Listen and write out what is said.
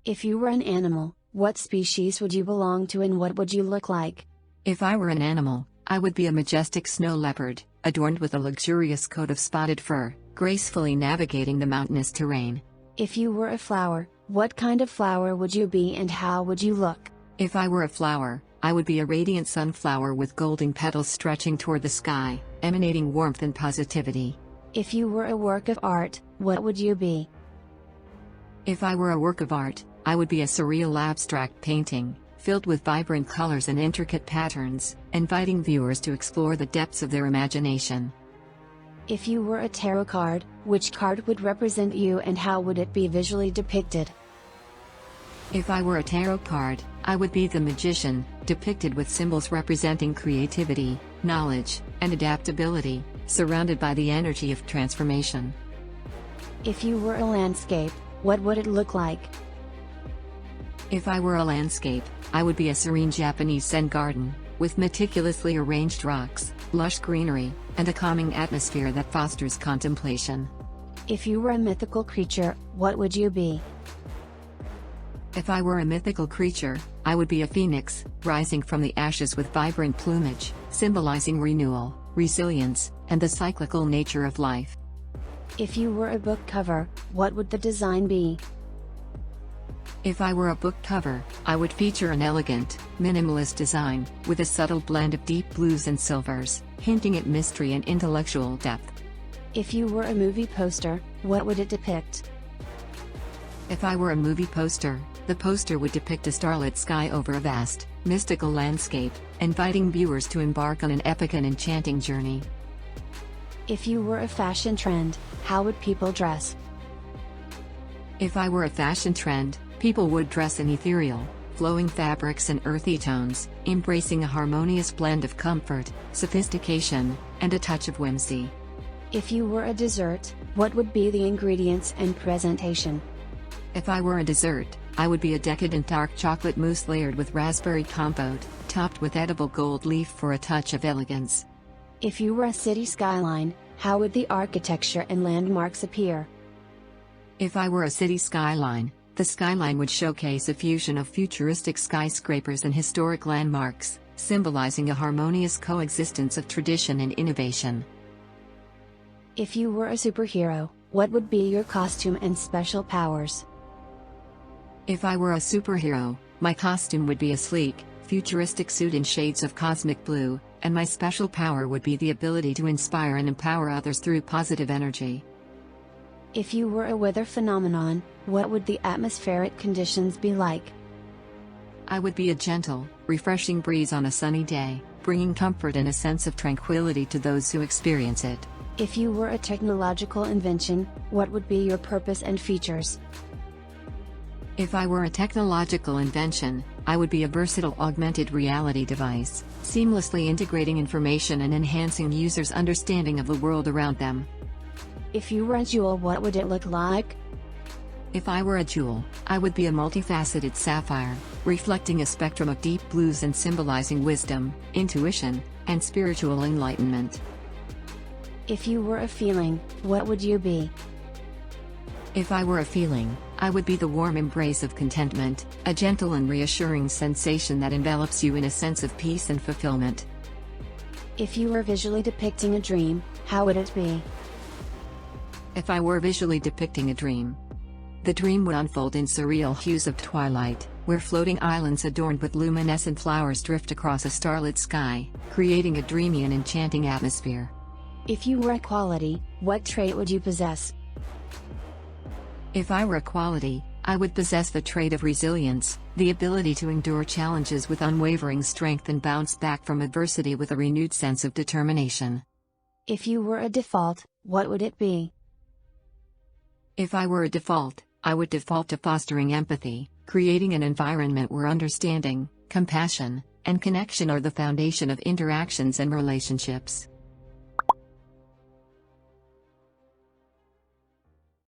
If you were an animal, what species would you belong to and what would you look like? If I were an animal, I would be a majestic snow leopard, adorned with a luxurious coat of spotted fur, gracefully navigating the mountainous terrain. If you were a flower, what kind of flower would you be and how would you look? If I were a flower, I would be a radiant sunflower with golden petals stretching toward the sky, emanating warmth and positivity. If you were a work of art, what would you be? If I were a work of art, I would be a surreal abstract painting, filled with vibrant colors and intricate patterns, inviting viewers to explore the depths of their imagination. If you were a tarot card, which card would represent you and how would it be visually depicted? If I were a tarot card, I would be the magician, depicted with symbols representing creativity, knowledge, and adaptability, surrounded by the energy of transformation. If you were a landscape, what would it look like? If I were a landscape, I would be a serene Japanese Zen garden, with meticulously arranged rocks, lush greenery, and a calming atmosphere that fosters contemplation. If you were a mythical creature, what would you be? If I were a mythical creature, I would be a phoenix, rising from the ashes with vibrant plumage, symbolizing renewal, resilience, and the cyclical nature of life. If you were a book cover, what would the design be? If I were a book cover, I would feature an elegant, minimalist design, with a subtle blend of deep blues and silvers, hinting at mystery and intellectual depth. If you were a movie poster, what would it depict? If I were a movie poster, the poster would depict a starlit sky over a vast, mystical landscape, inviting viewers to embark on an epic and enchanting journey. If you were a fashion trend, how would people dress? If I were a fashion trend, people would dress in ethereal, flowing fabrics and earthy tones, embracing a harmonious blend of comfort, sophistication, and a touch of whimsy. If you were a dessert, what would be the ingredients and presentation? If I were a dessert, I would be a decadent dark chocolate mousse layered with raspberry compote, topped with edible gold leaf for a touch of elegance. If you were a city skyline, how would the architecture and landmarks appear? If I were a city skyline, the skyline would showcase a fusion of futuristic skyscrapers and historic landmarks, symbolizing a harmonious coexistence of tradition and innovation. If you were a superhero, what would be your costume and special powers? If I were a superhero, my costume would be a sleek, futuristic suit in shades of cosmic blue, and my special power would be the ability to inspire and empower others through positive energy. If you were a weather phenomenon, what would the atmospheric conditions be like? I would be a gentle, refreshing breeze on a sunny day, bringing comfort and a sense of tranquility to those who experience it. If you were a technological invention, what would be your purpose and features? If I were a technological invention, I would be a versatile augmented reality device, seamlessly integrating information and enhancing users' understanding of the world around them. If you were a jewel, what would it look like? If I were a jewel, I would be a multifaceted sapphire, reflecting a spectrum of deep blues and symbolizing wisdom, intuition, and spiritual enlightenment. If you were a feeling, what would you be? If I were a feeling, I would be the warm embrace of contentment, a gentle and reassuring sensation that envelops you in a sense of peace and fulfillment. If you were visually depicting a dream, how would it be? If I were visually depicting a dream, the dream would unfold in surreal hues of twilight, where floating islands adorned with luminescent flowers drift across a starlit sky, creating a dreamy and enchanting atmosphere. If you were a quality, what trait would you possess? If I were a quality, I would possess the trait of resilience, the ability to endure challenges with unwavering strength and bounce back from adversity with a renewed sense of determination. If you were a default, what would it be? If I were a default, I would default to fostering empathy, creating an environment where understanding, compassion, and connection are the foundation of interactions and relationships.